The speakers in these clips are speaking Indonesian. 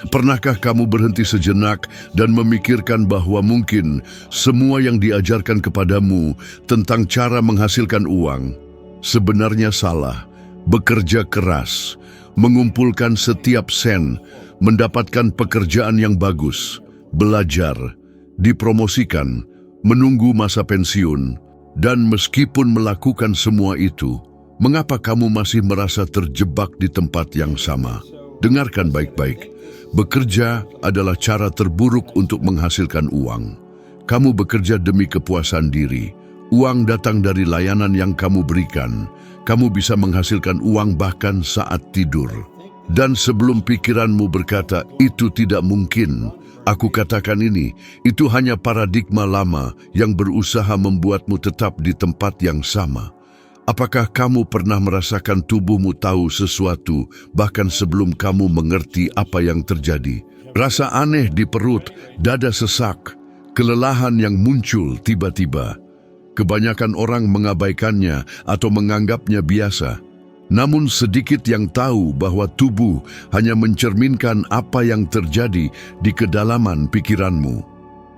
Pernahkah kamu berhenti sejenak dan memikirkan bahwa mungkin semua yang diajarkan kepadamu tentang cara menghasilkan uang sebenarnya salah? Bekerja keras, mengumpulkan setiap sen, mendapatkan pekerjaan yang bagus, belajar, dipromosikan, menunggu masa pensiun, dan meskipun melakukan semua itu, mengapa kamu masih merasa terjebak di tempat yang sama? Dengarkan baik-baik. Bekerja adalah cara terburuk untuk menghasilkan uang. Kamu bekerja demi kepuasan diri. Uang datang dari layanan yang kamu berikan. Kamu bisa menghasilkan uang bahkan saat tidur. Dan sebelum pikiranmu berkata, itu tidak mungkin, aku katakan ini, itu hanya paradigma lama yang berusaha membuatmu tetap di tempat yang sama. Apakah kamu pernah merasakan tubuhmu tahu sesuatu bahkan sebelum kamu mengerti apa yang terjadi? Rasa aneh di perut, dada sesak, kelelahan yang muncul tiba-tiba. Kebanyakan orang mengabaikannya atau menganggapnya biasa. Namun sedikit yang tahu bahwa tubuh hanya mencerminkan apa yang terjadi di kedalaman pikiranmu.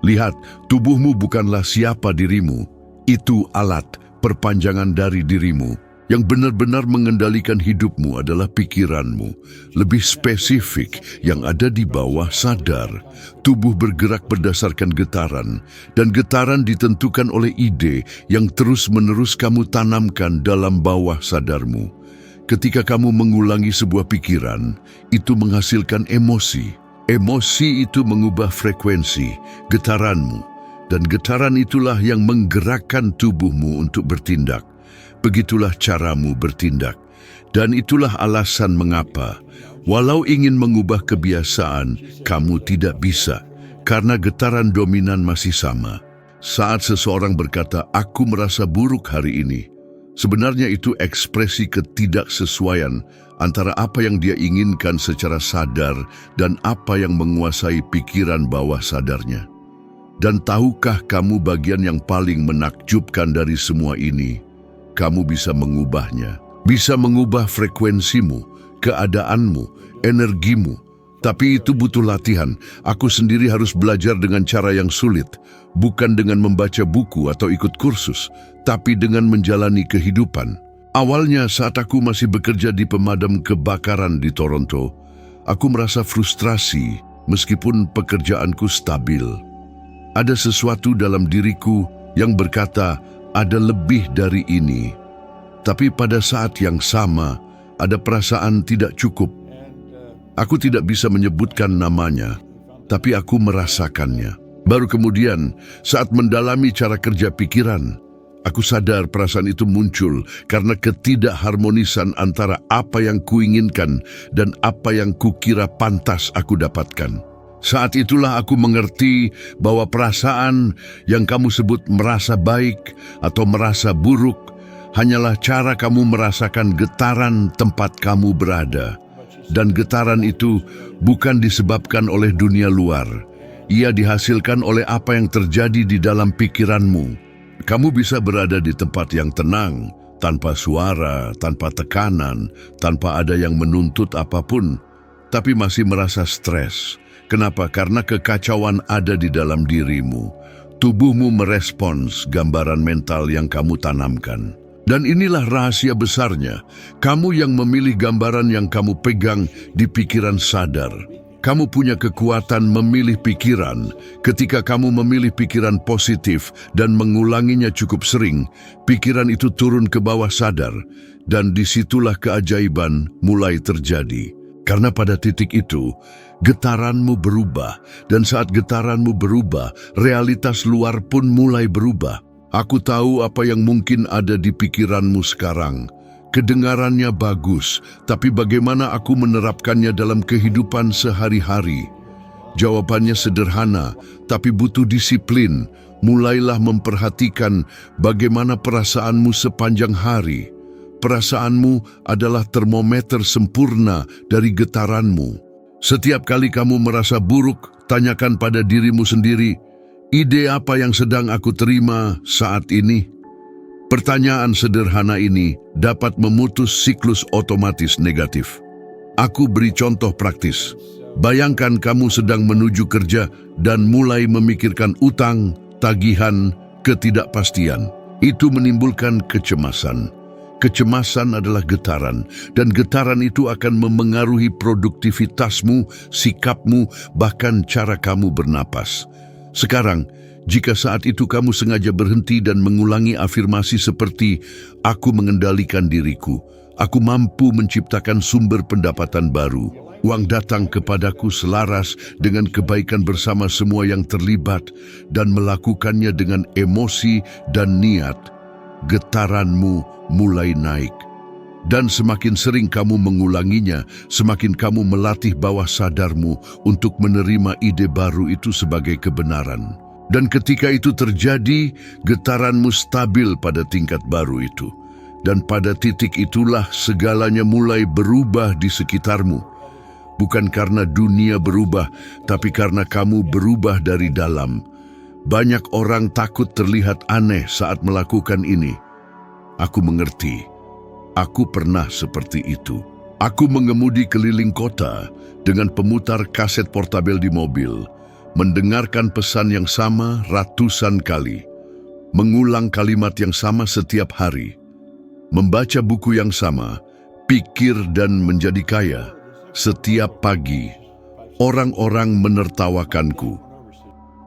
Lihat, tubuhmu bukanlah siapa dirimu. Itu alat, perpanjangan dari dirimu. Yang benar-benar mengendalikan hidupmu adalah pikiranmu. Lebih spesifik, yang ada di bawah sadar. Tubuh bergerak berdasarkan getaran, dan getaran ditentukan oleh ide yang terus-menerus kamu tanamkan dalam bawah sadarmu. Ketika kamu mengulangi sebuah pikiran, itu menghasilkan emosi. Emosi itu mengubah frekuensi, getaranmu. Dan getaran itulah yang menggerakkan tubuhmu untuk bertindak. Begitulah caramu bertindak. Dan itulah alasan mengapa, walau ingin mengubah kebiasaan, kamu tidak bisa. Karena getaran dominan masih sama. Saat seseorang berkata, aku merasa buruk hari ini, sebenarnya itu ekspresi ketidaksesuaian antara apa yang dia inginkan secara sadar dan apa yang menguasai pikiran bawah sadarnya. Dan tahukah kamu bagian yang paling menakjubkan dari semua ini? Kamu bisa mengubahnya, bisa mengubah frekuensimu, keadaanmu, energimu. Tapi itu butuh latihan. Aku sendiri harus belajar dengan cara yang sulit, bukan dengan membaca buku atau ikut kursus, tapi dengan menjalani kehidupan. Awalnya saat aku masih bekerja di pemadam kebakaran di Toronto, aku merasa frustrasi meskipun pekerjaanku stabil. Ada sesuatu dalam diriku yang berkata, ada lebih dari ini. Tapi pada saat yang sama, ada perasaan tidak cukup. Aku tidak bisa menyebutkan namanya, tapi aku merasakannya. Baru kemudian, saat mendalami cara kerja pikiran, aku sadar perasaan itu muncul karena ketidakharmonisan antara apa yang kuinginkan dan apa yang kukira pantas aku dapatkan. Saat itulah aku mengerti bahwa perasaan yang kamu sebut merasa baik atau merasa buruk hanyalah cara kamu merasakan getaran tempat kamu berada. Dan getaran itu bukan disebabkan oleh dunia luar. Ia dihasilkan oleh apa yang terjadi di dalam pikiranmu. Kamu bisa berada di tempat yang tenang, tanpa suara, tanpa tekanan, tanpa ada yang menuntut apapun, tapi masih merasa stres. Kenapa? Karena kekacauan ada di dalam dirimu. Tubuhmu merespons gambaran mental yang kamu tanamkan. Dan inilah rahasia besarnya. Kamu yang memilih gambaran yang kamu pegang di pikiran sadar. Kamu punya kekuatan memilih pikiran. Ketika kamu memilih pikiran positif dan mengulanginya cukup sering, pikiran itu turun ke bawah sadar. Dan disitulah keajaiban mulai terjadi. Karena pada titik itu, getaranmu berubah, dan saat getaranmu berubah, realitas luar pun mulai berubah. Aku tahu apa yang mungkin ada di pikiranmu sekarang. Kedengarannya bagus, tapi bagaimana aku menerapkannya dalam kehidupan sehari-hari? Jawabannya sederhana, tapi butuh disiplin. Mulailah memperhatikan bagaimana perasaanmu sepanjang hari. Perasaanmu adalah termometer sempurna dari getaranmu. Setiap kali kamu merasa buruk, tanyakan pada dirimu sendiri, ide apa yang sedang aku terima saat ini? Pertanyaan sederhana ini dapat memutus siklus otomatis negatif. Aku beri contoh praktis. Bayangkan kamu sedang menuju kerja dan mulai memikirkan utang, tagihan, ketidakpastian. Itu menimbulkan kecemasan. Kecemasan adalah getaran, dan getaran itu akan memengaruhi produktivitasmu, sikapmu, bahkan cara kamu bernapas. Sekarang, jika saat itu kamu sengaja berhenti dan mengulangi afirmasi seperti, "Aku mengendalikan diriku, aku mampu menciptakan sumber pendapatan baru. Uang datang kepadaku selaras dengan kebaikan bersama semua yang terlibat dan melakukannya dengan emosi dan niat," getaranmu mulai naik. Dan semakin sering kamu mengulanginya, semakin kamu melatih bawah sadarmu untuk menerima ide baru itu sebagai kebenaran. Dan ketika itu terjadi, getaranmu stabil pada tingkat baru itu. Dan pada titik itulah segalanya mulai berubah di sekitarmu. Bukan karena dunia berubah, tapi karena kamu berubah dari dalam. Banyak orang takut terlihat aneh saat melakukan ini. Aku mengerti. Aku pernah seperti itu. Aku mengemudi keliling kota dengan pemutar kaset portabel di mobil, mendengarkan pesan yang sama ratusan kali, mengulang kalimat yang sama setiap hari, membaca buku yang sama, pikir dan menjadi kaya. Setiap pagi, orang-orang menertawakanku.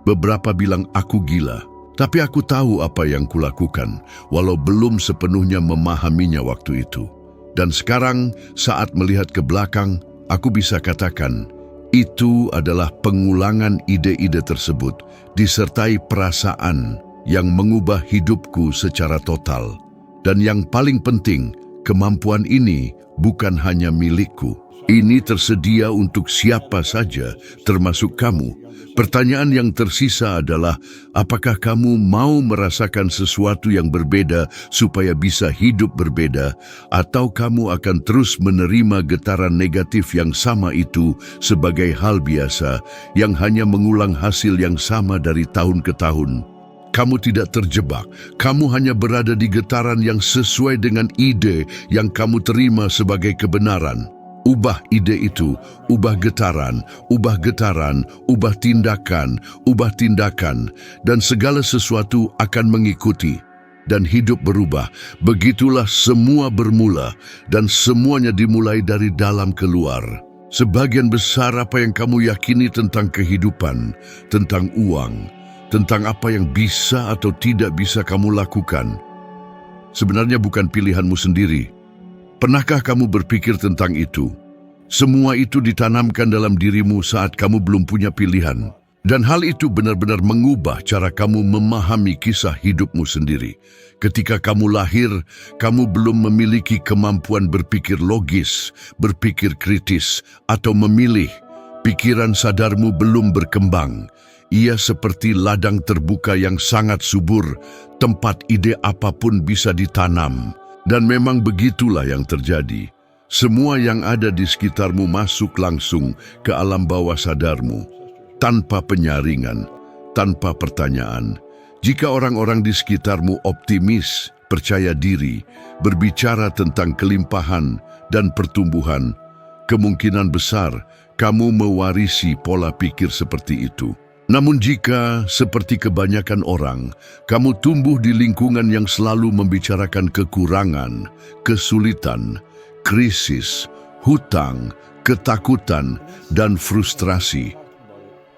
Beberapa bilang aku gila, tapi aku tahu apa yang kulakukan, walau belum sepenuhnya memahaminya waktu itu. Dan sekarang, saat melihat ke belakang, aku bisa katakan, itu adalah pengulangan ide-ide tersebut, disertai perasaan yang mengubah hidupku secara total. Dan yang paling penting, kemampuan ini bukan hanya milikku. Ini tersedia untuk siapa saja, termasuk kamu. Pertanyaan yang tersisa adalah, apakah kamu mau merasakan sesuatu yang berbeda supaya bisa hidup berbeda, atau kamu akan terus menerima getaran negatif yang sama itu sebagai hal biasa, yang hanya mengulang hasil yang sama dari tahun ke tahun? Kamu tidak terjebak, kamu hanya berada di getaran yang sesuai dengan ide yang kamu terima sebagai kebenaran. Ubah ide itu, ubah getaran, ubah tindakan, dan segala sesuatu akan mengikuti. Dan hidup berubah. Begitulah semua bermula, dan semuanya dimulai dari dalam keluar. Sebagian besar apa yang kamu yakini tentang kehidupan, tentang uang, tentang apa yang bisa atau tidak bisa kamu lakukan, sebenarnya bukan pilihanmu sendiri. Pernahkah kamu berpikir tentang itu? Semua itu ditanamkan dalam dirimu saat kamu belum punya pilihan. Dan hal itu benar-benar mengubah cara kamu memahami kisah hidupmu sendiri. Ketika kamu lahir, kamu belum memiliki kemampuan berpikir logis, berpikir kritis, atau memilih. Pikiran sadarmu belum berkembang. Ia seperti ladang terbuka yang sangat subur, tempat ide apapun bisa ditanam. Dan memang begitulah yang terjadi. Semua yang ada di sekitarmu masuk langsung ke alam bawah sadarmu, tanpa penyaringan, tanpa pertanyaan. Jika orang-orang di sekitarmu optimis, percaya diri, berbicara tentang kelimpahan dan pertumbuhan, kemungkinan besar kamu mewarisi pola pikir seperti itu. Namun jika, seperti kebanyakan orang, kamu tumbuh di lingkungan yang selalu membicarakan kekurangan, kesulitan, krisis, hutang, ketakutan, dan frustrasi,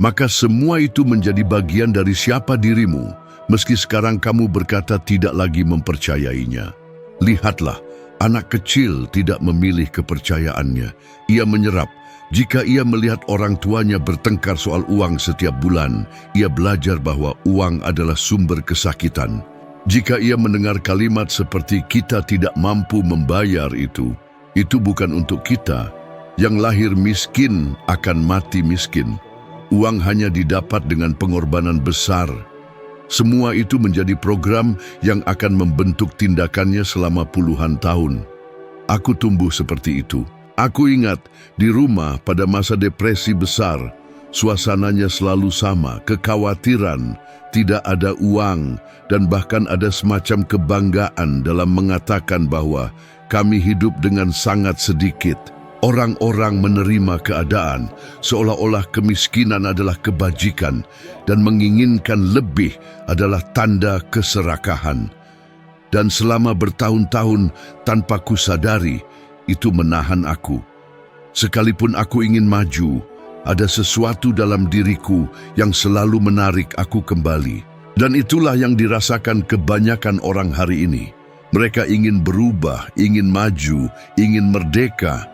maka semua itu menjadi bagian dari siapa dirimu, meski sekarang kamu berkata tidak lagi mempercayainya. Lihatlah, anak kecil tidak memilih kepercayaannya. Ia menyerap. Jika ia melihat orang tuanya bertengkar soal uang setiap bulan, ia belajar bahwa uang adalah sumber kesakitan. Jika ia mendengar kalimat seperti kita tidak mampu membayar itu bukan untuk kita. Yang lahir miskin akan mati miskin. Uang hanya didapat dengan pengorbanan besar. Semua itu menjadi program yang akan membentuk tindakannya selama puluhan tahun. Aku tumbuh seperti itu. Aku ingat, di rumah pada masa depresi besar, suasananya selalu sama, kekhawatiran, tidak ada uang, dan bahkan ada semacam kebanggaan dalam mengatakan bahwa kami hidup dengan sangat sedikit. Orang-orang menerima keadaan seolah-olah kemiskinan adalah kebajikan dan menginginkan lebih adalah tanda keserakahan. Dan selama bertahun-tahun tanpa kusadari, itu menahan aku. Sekalipun aku ingin maju, ada sesuatu dalam diriku yang selalu menarik aku kembali. Dan itulah yang dirasakan kebanyakan orang hari ini. Mereka ingin berubah, ingin maju, ingin merdeka,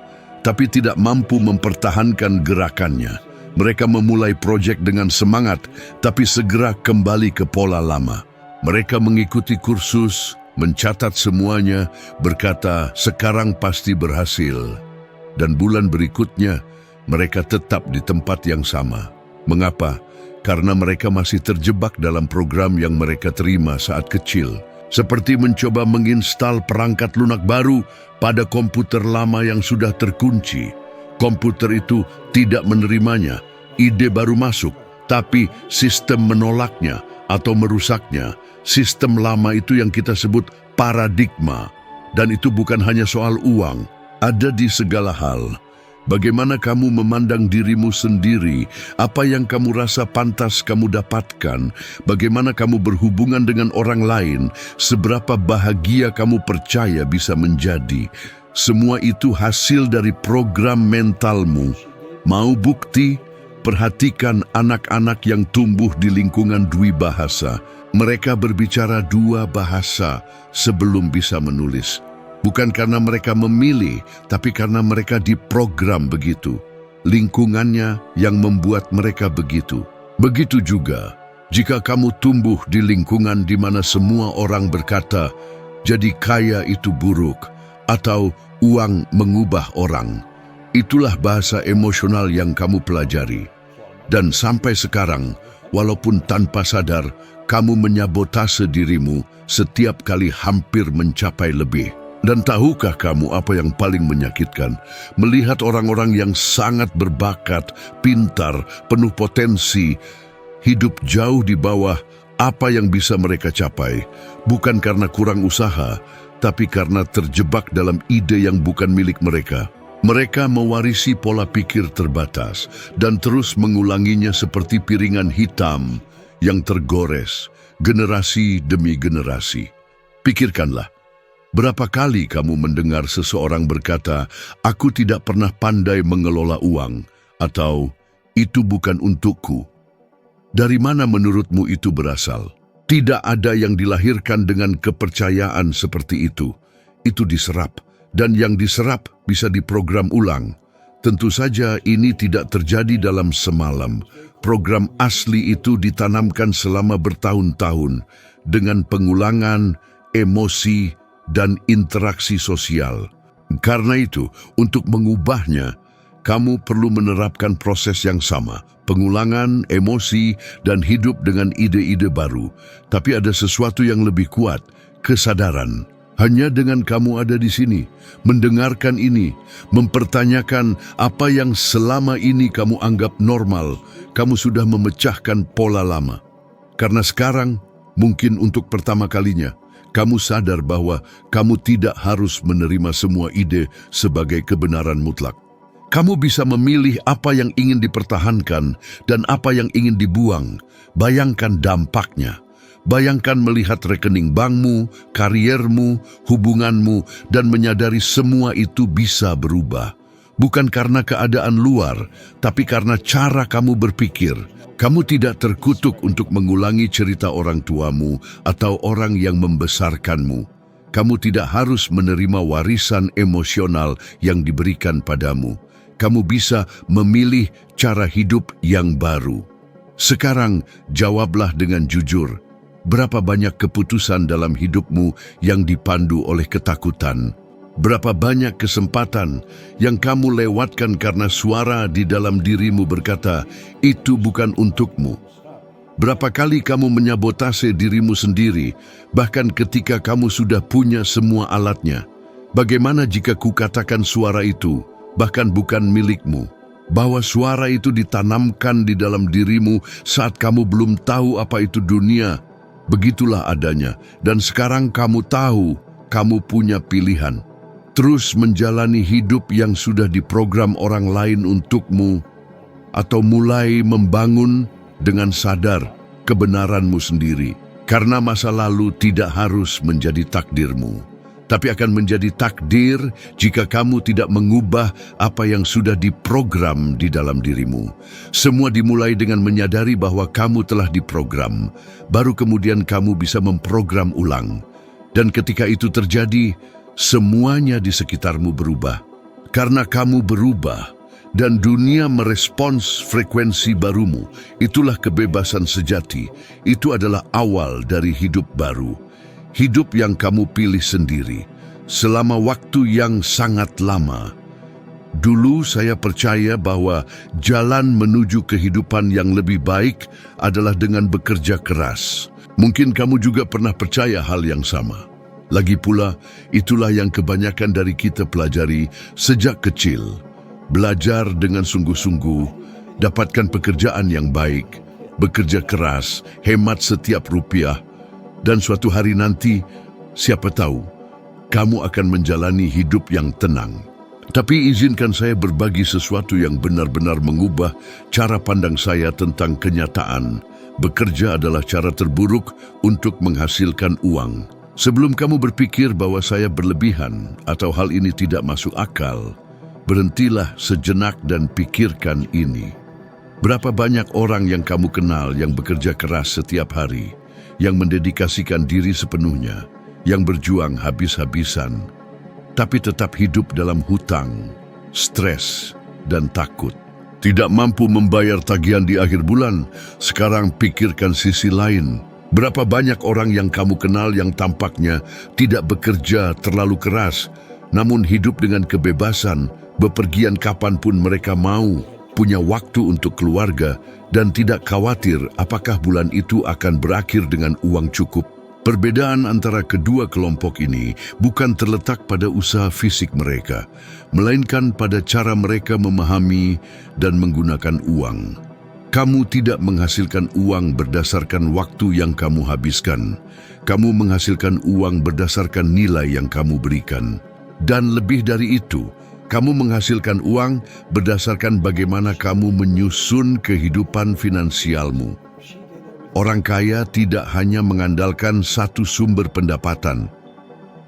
tapi tidak mampu mempertahankan gerakannya. Mereka memulai proyek dengan semangat, tapi segera kembali ke pola lama. Mereka mengikuti kursus, mencatat semuanya, berkata, "Sekarang pasti berhasil." Dan bulan berikutnya, mereka tetap di tempat yang sama. Mengapa? Karena mereka masih terjebak dalam program yang mereka terima saat kecil. Seperti mencoba menginstal perangkat lunak baru pada komputer lama yang sudah terkunci. Komputer itu tidak menerimanya, ide baru masuk, tapi sistem menolaknya atau merusaknya. Sistem lama itu yang kita sebut paradigma. Dan itu bukan hanya soal uang, ada di segala hal. Bagaimana kamu memandang dirimu sendiri, apa yang kamu rasa pantas kamu dapatkan, bagaimana kamu berhubungan dengan orang lain, seberapa bahagia kamu percaya bisa menjadi. Semua itu hasil dari program mentalmu. Mau bukti? Perhatikan anak-anak yang tumbuh di lingkungan dwibahasa. Mereka berbicara 2 bahasa sebelum bisa menulis. Bukan karena mereka memilih, tapi karena mereka diprogram begitu. Lingkungannya yang membuat mereka begitu. Begitu juga, jika kamu tumbuh di lingkungan di mana semua orang berkata, "Jadi kaya itu buruk," atau "uang mengubah orang." Itulah bahasa emosional yang kamu pelajari. Dan sampai sekarang, walaupun tanpa sadar, kamu menyabotase dirimu setiap kali hampir mencapai lebih. Dan tahukah kamu apa yang paling menyakitkan? Melihat orang-orang yang sangat berbakat, pintar, penuh potensi, hidup jauh di bawah apa yang bisa mereka capai. Bukan karena kurang usaha, tapi karena terjebak dalam ide yang bukan milik mereka. Mereka mewarisi pola pikir terbatas dan terus mengulanginya seperti piringan hitam yang tergores, generasi demi generasi. Pikirkanlah. Berapa kali kamu mendengar seseorang berkata, "Aku tidak pernah pandai mengelola uang," atau "Itu bukan untukku"? Dari mana menurutmu itu berasal? Tidak ada yang dilahirkan dengan kepercayaan seperti itu. Itu diserap, dan yang diserap bisa diprogram ulang. Tentu saja ini tidak terjadi dalam semalam. Program asli itu ditanamkan selama bertahun-tahun dengan pengulangan, emosi, dan interaksi sosial. Karena itu, untuk mengubahnya, kamu perlu menerapkan proses yang sama, pengulangan, emosi, dan hidup dengan ide-ide baru. Tapi ada sesuatu yang lebih kuat, kesadaran. Hanya dengan kamu ada di sini, mendengarkan ini, mempertanyakan apa yang selama ini kamu anggap normal, kamu sudah memecahkan pola lama. Karena sekarang, mungkin untuk pertama kalinya, kamu sadar bahwa kamu tidak harus menerima semua ide sebagai kebenaran mutlak. Kamu bisa memilih apa yang ingin dipertahankan dan apa yang ingin dibuang. Bayangkan dampaknya. Bayangkan melihat rekening bankmu, kariermu, hubunganmu, dan menyadari semua itu bisa berubah. Bukan karena keadaan luar, tapi karena cara kamu berpikir. Kamu tidak terkutuk untuk mengulangi cerita orang tuamu atau orang yang membesarkanmu. Kamu tidak harus menerima warisan emosional yang diberikan padamu. Kamu bisa memilih cara hidup yang baru. Sekarang, jawablah dengan jujur. Berapa banyak keputusan dalam hidupmu yang dipandu oleh ketakutan? Berapa banyak kesempatan yang kamu lewatkan karena suara di dalam dirimu berkata, "Itu bukan untukmu"? Berapa kali kamu menyabotase dirimu sendiri, bahkan ketika kamu sudah punya semua alatnya? Bagaimana jika kukatakan suara itu, bahkan bukan milikmu? Bahwa suara itu ditanamkan di dalam dirimu saat kamu belum tahu apa itu dunia. Begitulah adanya, dan sekarang kamu tahu, kamu punya pilihan. terus menjalani hidup yang sudah diprogram orang lain untukmu, atau mulai membangun dengan sadar kebenaranmu sendiri. Karena masa lalu tidak harus menjadi takdirmu, tapi akan menjadi takdir jika kamu tidak mengubah apa yang sudah diprogram di dalam dirimu. Semua dimulai dengan menyadari bahwa kamu telah diprogram, baru kemudian kamu bisa memprogram ulang. Dan ketika itu terjadi, semuanya di sekitarmu berubah. Karena kamu berubah, dan dunia merespons frekuensi barumu, itulah kebebasan sejati. Itu adalah awal dari hidup baru. Hidup yang kamu pilih sendiri, selama waktu yang sangat lama. Dulu saya percaya bahwa jalan menuju kehidupan yang lebih baik adalah dengan bekerja keras. Mungkin kamu juga pernah percaya hal yang sama. Lagi pula, itulah yang kebanyakan dari kita pelajari sejak kecil. Belajar dengan sungguh-sungguh, dapatkan pekerjaan yang baik, bekerja keras, hemat setiap rupiah, dan suatu hari nanti, siapa tahu, kamu akan menjalani hidup yang tenang. Tapi izinkan saya berbagi sesuatu yang benar-benar mengubah cara pandang saya tentang kenyataan. Bekerja adalah cara terburuk untuk menghasilkan uang. Sebelum kamu berpikir bahwa saya berlebihan atau hal ini tidak masuk akal, berhentilah sejenak dan pikirkan ini. Berapa banyak orang yang kamu kenal yang bekerja keras setiap hari, yang mendedikasikan diri sepenuhnya, yang berjuang habis-habisan, tapi tetap hidup dalam hutang, stres, dan takut. Tidak mampu membayar tagihan di akhir bulan. Sekarang pikirkan sisi lain. Berapa banyak orang yang kamu kenal yang tampaknya tidak bekerja terlalu keras, namun hidup dengan kebebasan, bepergian kapanpun mereka mau, punya waktu untuk keluarga, dan tidak khawatir apakah bulan itu akan berakhir dengan uang cukup. Perbedaan antara kedua kelompok ini bukan terletak pada usaha fisik mereka, melainkan pada cara mereka memahami dan menggunakan uang. Kamu tidak menghasilkan uang berdasarkan waktu yang kamu habiskan. Kamu menghasilkan uang berdasarkan nilai yang kamu berikan. Dan lebih dari itu, kamu menghasilkan uang berdasarkan bagaimana kamu menyusun kehidupan finansialmu. Orang kaya tidak hanya mengandalkan satu sumber pendapatan.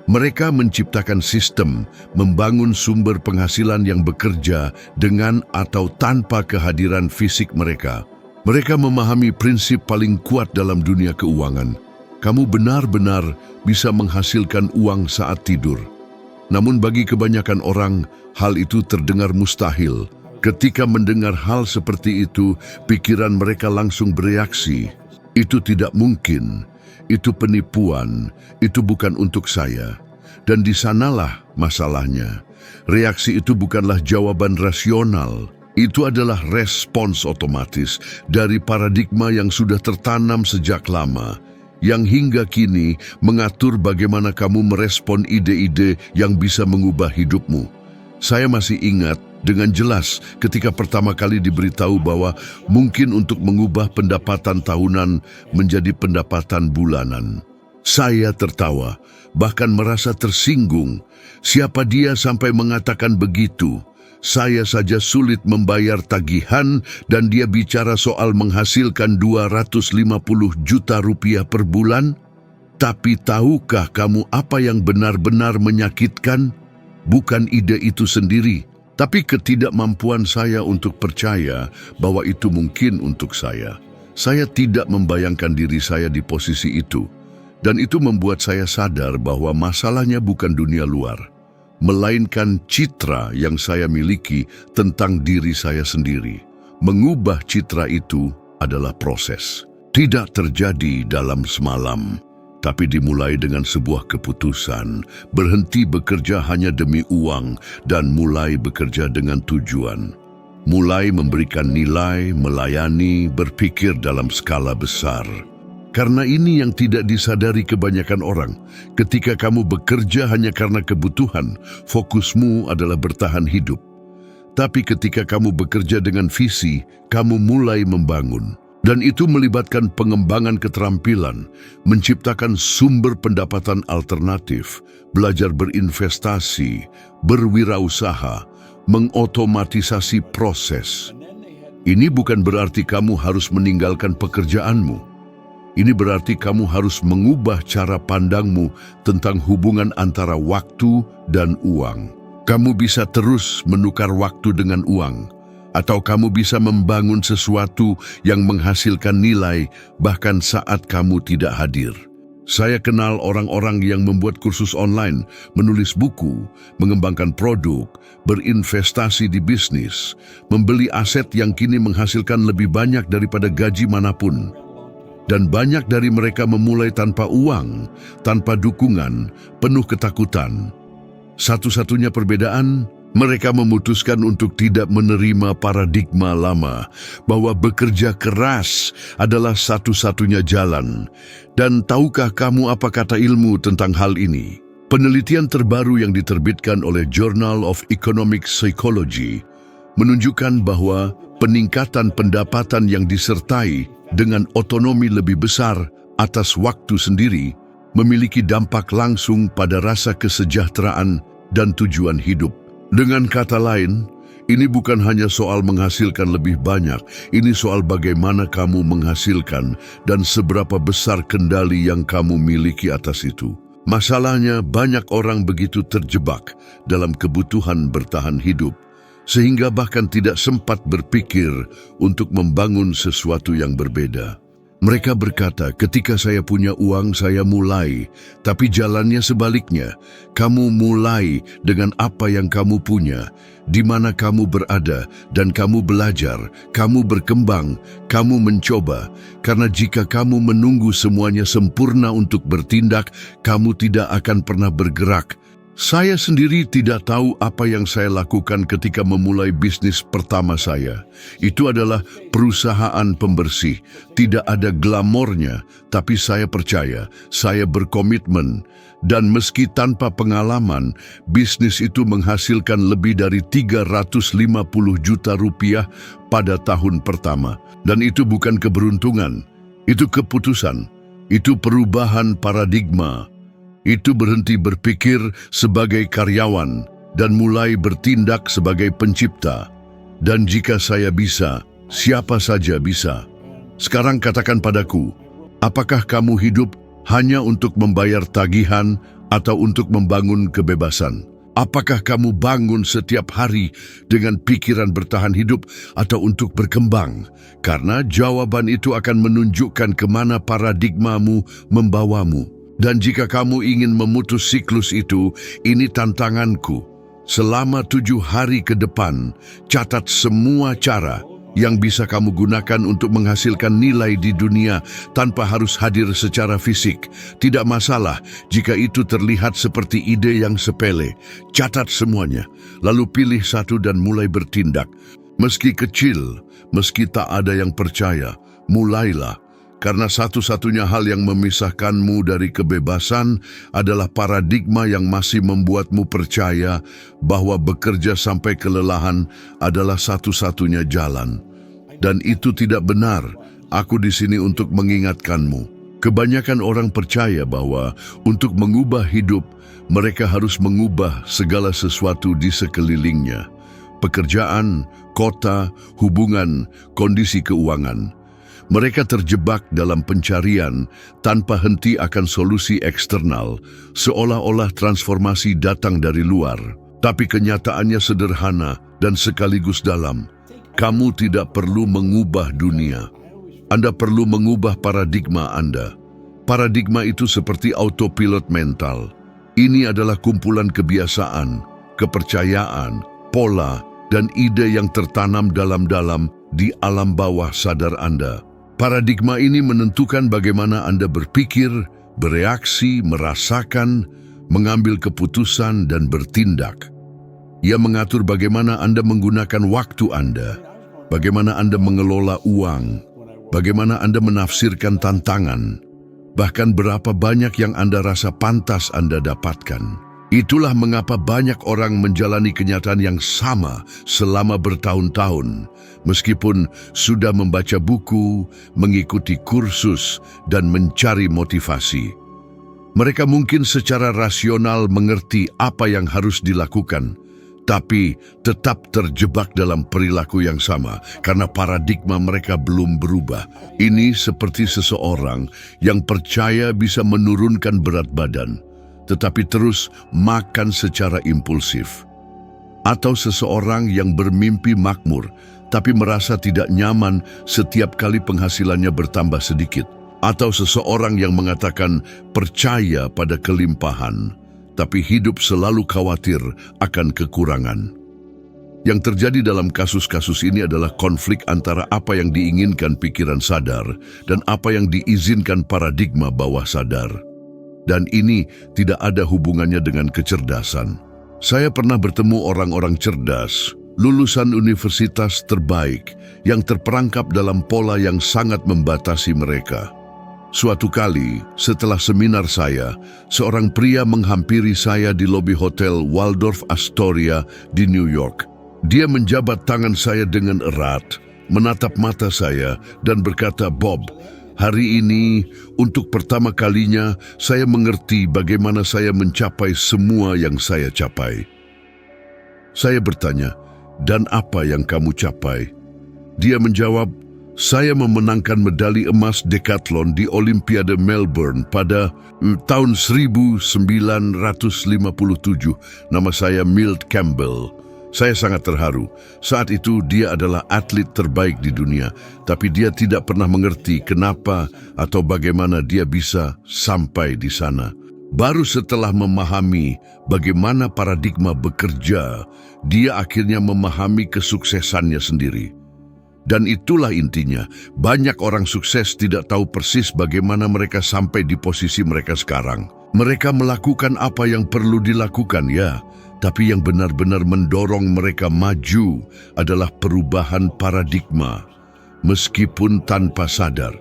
Mereka menciptakan sistem, membangun sumber penghasilan yang bekerja dengan atau tanpa kehadiran fisik mereka. Mereka memahami prinsip paling kuat dalam dunia keuangan. Kamu benar-benar bisa menghasilkan uang saat tidur. Namun bagi kebanyakan orang, hal itu terdengar mustahil. Ketika mendengar hal seperti itu, pikiran mereka langsung bereaksi. Itu tidak mungkin, itu penipuan, itu bukan untuk saya. Dan di sanalah masalahnya. Reaksi itu bukanlah jawaban rasional. Itu adalah respons otomatis dari paradigma yang sudah tertanam sejak lama, yang hingga kini mengatur bagaimana kamu merespon ide-ide yang bisa mengubah hidupmu. Saya masih ingat dengan jelas ketika pertama kali diberitahu bahwa mungkin untuk mengubah pendapatan tahunan menjadi pendapatan bulanan. Saya tertawa, bahkan merasa tersinggung. Siapa dia sampai mengatakan begitu? Saya saja sulit membayar tagihan dan dia bicara soal menghasilkan 250 juta rupiah per bulan? Tapi tahukah kamu apa yang benar-benar menyakitkan? Bukan ide itu sendiri, tapi ketidakmampuan saya untuk percaya bahwa itu mungkin untuk saya. Saya tidak membayangkan diri saya di posisi itu. Dan itu membuat saya sadar bahwa masalahnya bukan dunia luar, melainkan citra yang saya miliki tentang diri saya sendiri. Mengubah citra itu adalah proses. Tidak terjadi dalam semalam, tapi dimulai dengan sebuah keputusan, berhenti bekerja hanya demi uang dan mulai bekerja dengan tujuan. Mulai memberikan nilai, melayani, berpikir dalam skala besar. Karena ini yang tidak disadari kebanyakan orang. Ketika kamu bekerja hanya karena kebutuhan, fokusmu adalah bertahan hidup. Tapi ketika kamu bekerja dengan visi, kamu mulai membangun. Dan itu melibatkan pengembangan keterampilan, menciptakan sumber pendapatan alternatif, belajar berinvestasi, berwirausaha, mengotomatisasi proses. Ini bukan berarti kamu harus meninggalkan pekerjaanmu. Ini berarti kamu harus mengubah cara pandangmu tentang hubungan antara waktu dan uang. Kamu bisa terus menukar waktu dengan uang, atau kamu bisa membangun sesuatu yang menghasilkan nilai bahkan saat kamu tidak hadir. Saya kenal orang-orang yang membuat kursus online, menulis buku, mengembangkan produk, berinvestasi di bisnis, membeli aset yang kini menghasilkan lebih banyak daripada gaji manapun. Dan banyak dari mereka memulai tanpa uang, tanpa dukungan, penuh ketakutan. Satu-satunya perbedaan, mereka memutuskan untuk tidak menerima paradigma lama bahwa bekerja keras adalah satu-satunya jalan. Dan tahukah kamu apa kata ilmu tentang hal ini? Penelitian terbaru yang diterbitkan oleh Journal of Economic Psychology menunjukkan bahwa peningkatan pendapatan yang disertai dengan otonomi lebih besar atas waktu sendiri memiliki dampak langsung pada rasa kesejahteraan dan tujuan hidup. Dengan kata lain, ini bukan hanya soal menghasilkan lebih banyak, ini soal bagaimana kamu menghasilkan dan seberapa besar kendali yang kamu miliki atas itu. Masalahnya, banyak orang begitu terjebak dalam kebutuhan bertahan hidup, sehingga bahkan tidak sempat berpikir untuk membangun sesuatu yang berbeda. Mereka berkata, ketika saya punya uang, saya mulai. Tapi jalannya sebaliknya. Kamu mulai dengan apa yang kamu punya, di mana kamu berada, dan kamu belajar, kamu berkembang, kamu mencoba. Karena jika kamu menunggu semuanya sempurna untuk bertindak, kamu tidak akan pernah bergerak. Saya sendiri tidak tahu apa yang saya lakukan ketika memulai bisnis pertama saya. Itu adalah perusahaan pembersih. Tidak ada glamornya, tapi saya percaya, saya berkomitmen. Dan meski tanpa pengalaman, bisnis itu menghasilkan lebih dari 350 juta rupiah pada tahun pertama. Dan itu bukan keberuntungan, itu keputusan, itu perubahan paradigma. Itu berhenti berpikir sebagai karyawan dan mulai bertindak sebagai pencipta. Dan jika saya bisa, siapa saja bisa. Sekarang katakan padaku, apakah kamu hidup hanya untuk membayar tagihan atau untuk membangun kebebasan? Apakah kamu bangun setiap hari dengan pikiran bertahan hidup atau untuk berkembang? Karena jawaban itu akan menunjukkan kemana paradigmamu membawamu. Dan jika kamu ingin memutus siklus itu, ini tantanganku. Selama 7 hari ke depan, catat semua cara yang bisa kamu gunakan untuk menghasilkan nilai di dunia tanpa harus hadir secara fisik. Tidak masalah jika itu terlihat seperti ide yang sepele. Catat semuanya, lalu pilih satu dan mulai bertindak. Meski kecil, meski tak ada yang percaya, mulailah. Karena satu-satunya hal yang memisahkanmu dari kebebasan adalah paradigma yang masih membuatmu percaya bahwa bekerja sampai kelelahan adalah satu-satunya jalan. Dan itu tidak benar. Aku di sini untuk mengingatkanmu. Kebanyakan orang percaya bahwa untuk mengubah hidup, mereka harus mengubah segala sesuatu di sekelilingnya. Pekerjaan, kota, hubungan, kondisi keuangan. Mereka terjebak dalam pencarian tanpa henti akan solusi eksternal, seolah-olah transformasi datang dari luar. Tapi kenyataannya sederhana dan sekaligus dalam. Kamu tidak perlu mengubah dunia. Anda perlu mengubah paradigma Anda. Paradigma itu seperti autopilot mental. Ini adalah kumpulan kebiasaan, kepercayaan, pola, dan ide yang tertanam dalam-dalam di alam bawah sadar Anda. Paradigma ini menentukan bagaimana Anda berpikir, bereaksi, merasakan, mengambil keputusan, dan bertindak. Ia mengatur bagaimana Anda menggunakan waktu Anda, bagaimana Anda mengelola uang, bagaimana Anda menafsirkan tantangan, bahkan berapa banyak yang Anda rasa pantas Anda dapatkan. Itulah mengapa banyak orang menjalani kenyataan yang sama selama bertahun-tahun, meskipun sudah membaca buku, mengikuti kursus, dan mencari motivasi. Mereka mungkin secara rasional mengerti apa yang harus dilakukan, tapi tetap terjebak dalam perilaku yang sama karena paradigma mereka belum berubah. Ini seperti seseorang yang percaya bisa menurunkan berat badan, tetapi terus makan secara impulsif. Atau seseorang yang bermimpi makmur, tapi merasa tidak nyaman setiap kali penghasilannya bertambah sedikit. Atau seseorang yang mengatakan percaya pada kelimpahan, tapi hidup selalu khawatir akan kekurangan. Yang terjadi dalam kasus-kasus ini adalah konflik antara apa yang diinginkan pikiran sadar dan apa yang diizinkan paradigma bawah sadar. Dan ini tidak ada hubungannya dengan kecerdasan. Saya pernah bertemu orang-orang cerdas, lulusan universitas terbaik, yang terperangkap dalam pola yang sangat membatasi mereka. Suatu kali, setelah seminar saya, seorang pria menghampiri saya di lobi hotel Waldorf Astoria di New York. Dia menjabat tangan saya dengan erat, menatap mata saya, dan berkata, "Bob, hari ini, untuk pertama kalinya, saya mengerti bagaimana saya mencapai semua yang saya capai." Saya bertanya, "Dan apa yang kamu capai?" Dia menjawab, "Saya memenangkan medali emas dekathlon di Olimpiade Melbourne pada tahun 1957. Nama saya Milt Campbell." Saya sangat terharu. Saat itu dia adalah atlet terbaik di dunia, tapi dia tidak pernah mengerti kenapa atau bagaimana dia bisa sampai di sana. Baru setelah memahami bagaimana paradigma bekerja, dia akhirnya memahami kesuksesannya sendiri. Dan itulah intinya, banyak orang sukses tidak tahu persis bagaimana mereka sampai di posisi mereka sekarang. Mereka melakukan apa yang perlu dilakukan, ya, tapi yang benar-benar mendorong mereka maju adalah perubahan paradigma. Meskipun tanpa sadar,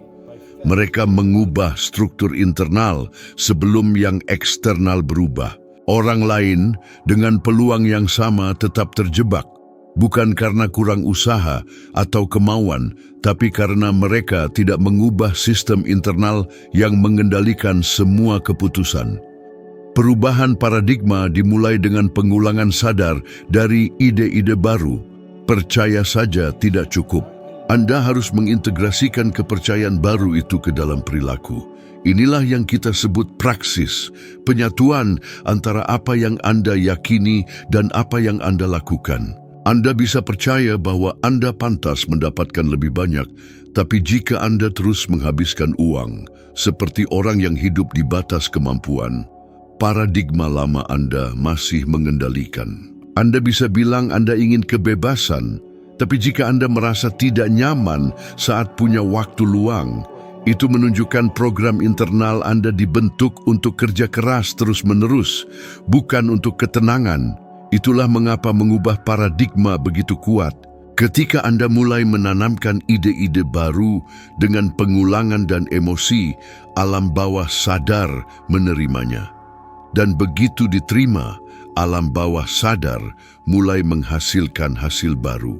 mereka mengubah struktur internal sebelum yang eksternal berubah. Orang lain dengan peluang yang sama tetap terjebak. Bukan karena kurang usaha atau kemauan, tapi karena mereka tidak mengubah sistem internal yang mengendalikan semua keputusan. Perubahan paradigma dimulai dengan pengulangan sadar dari ide-ide baru. Percaya saja tidak cukup. Anda harus mengintegrasikan kepercayaan baru itu ke dalam perilaku. Inilah yang kita sebut praksis, penyatuan antara apa yang Anda yakini dan apa yang Anda lakukan. Anda bisa percaya bahwa Anda pantas mendapatkan lebih banyak, tapi jika Anda terus menghabiskan uang, seperti orang yang hidup di batas kemampuan, paradigma lama Anda masih mengendalikan. Anda bisa bilang Anda ingin kebebasan, tapi jika Anda merasa tidak nyaman saat punya waktu luang, itu menunjukkan program internal Anda dibentuk untuk kerja keras terus-menerus, bukan untuk ketenangan. Itulah mengapa mengubah paradigma begitu kuat. Ketika Anda mulai menanamkan ide-ide baru dengan pengulangan dan emosi, alam bawah sadar menerimanya. Dan begitu diterima, alam bawah sadar mulai menghasilkan hasil baru.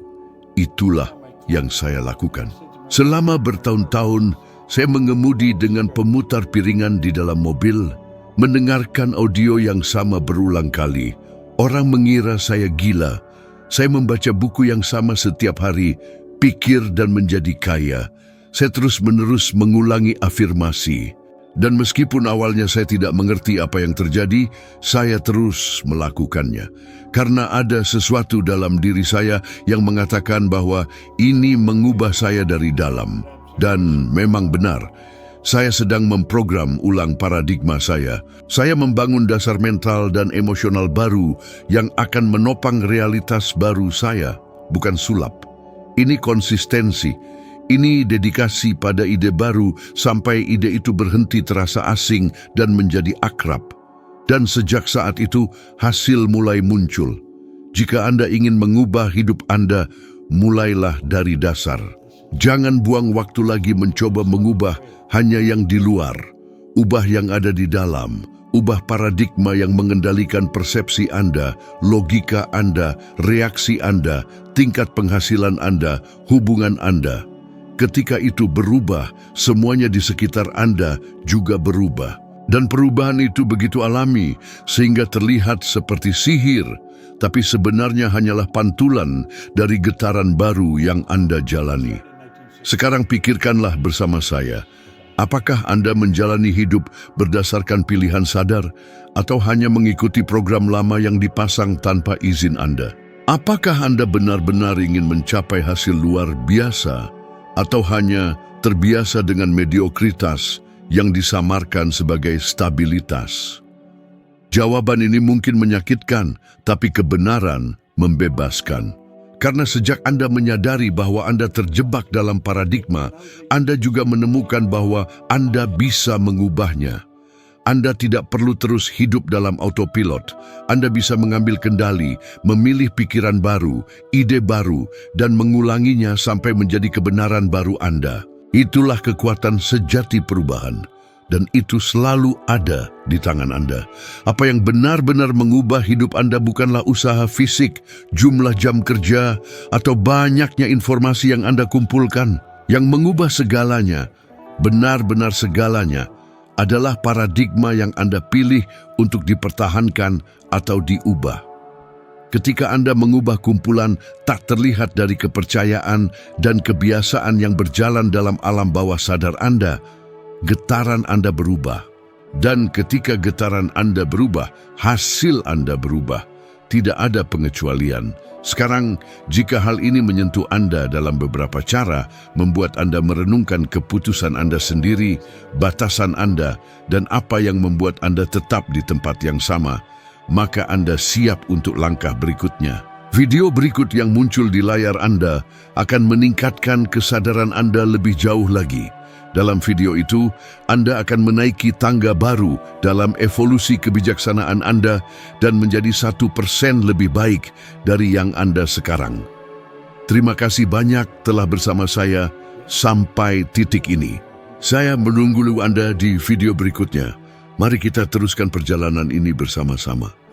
Itulah yang saya lakukan. Selama bertahun-tahun, saya mengemudi dengan pemutar piringan di dalam mobil, mendengarkan audio yang sama berulang kali. Orang mengira saya gila. Saya membaca buku yang sama setiap hari, pikir dan menjadi kaya. Saya terus-menerus mengulangi afirmasi. Dan meskipun awalnya saya tidak mengerti apa yang terjadi, saya terus melakukannya. Karena ada sesuatu dalam diri saya yang mengatakan bahwa ini mengubah saya dari dalam. Dan memang benar. Saya sedang memprogram ulang paradigma saya. Saya membangun dasar mental dan emosional baru yang akan menopang realitas baru saya, bukan sulap. Ini konsistensi, ini dedikasi pada ide baru sampai ide itu berhenti terasa asing dan menjadi akrab. Dan sejak saat itu, hasil mulai muncul. Jika Anda ingin mengubah hidup Anda, mulailah dari dasar. Jangan buang waktu lagi mencoba mengubah hanya yang di luar. Ubah yang ada di dalam. ubah paradigma yang mengendalikan persepsi Anda, logika Anda, reaksi Anda, tingkat penghasilan Anda, hubungan Anda. Ketika itu berubah, semuanya di sekitar Anda juga berubah. Dan perubahan itu begitu alami, sehingga terlihat seperti sihir, tapi sebenarnya hanyalah pantulan dari getaran baru yang Anda jalani. Sekarang pikirkanlah bersama saya, apakah Anda menjalani hidup berdasarkan pilihan sadar atau hanya mengikuti program lama yang dipasang tanpa izin Anda? Apakah Anda benar-benar ingin mencapai hasil luar biasa atau hanya terbiasa dengan mediokritas yang disamarkan sebagai stabilitas? Jawaban ini mungkin menyakitkan, tapi kebenaran membebaskan. Karena sejak Anda menyadari bahwa Anda terjebak dalam paradigma, Anda juga menemukan bahwa Anda bisa mengubahnya. Anda tidak perlu terus hidup dalam autopilot. Anda bisa mengambil kendali, memilih pikiran baru, ide baru, dan mengulanginya sampai menjadi kebenaran baru Anda. Itulah kekuatan sejati perubahan. Dan itu selalu ada di tangan Anda. Apa yang benar-benar mengubah hidup Anda bukanlah usaha fisik, jumlah jam kerja, atau banyaknya informasi yang Anda kumpulkan. Yang mengubah segalanya, benar-benar segalanya, adalah paradigma yang Anda pilih untuk dipertahankan atau diubah. Ketika Anda mengubah kumpulan tak terlihat dari kepercayaan dan kebiasaan yang berjalan dalam alam bawah sadar Anda, getaran Anda berubah. Dan ketika getaran Anda berubah, hasil Anda berubah. Tidak ada pengecualian. Sekarang, jika hal ini menyentuh Anda dalam beberapa cara, membuat Anda merenungkan keputusan Anda sendiri, batasan Anda, dan apa yang membuat Anda tetap di tempat yang sama, maka Anda siap untuk langkah berikutnya. Video berikut yang muncul di layar Anda akan meningkatkan kesadaran Anda lebih jauh lagi. Dalam video itu, Anda akan menaiki tangga baru dalam evolusi kebijaksanaan Anda dan menjadi 1% lebih baik dari yang Anda sekarang. Terima kasih banyak telah bersama saya sampai titik ini. Saya menunggu Anda di video berikutnya. Mari kita teruskan perjalanan ini bersama-sama.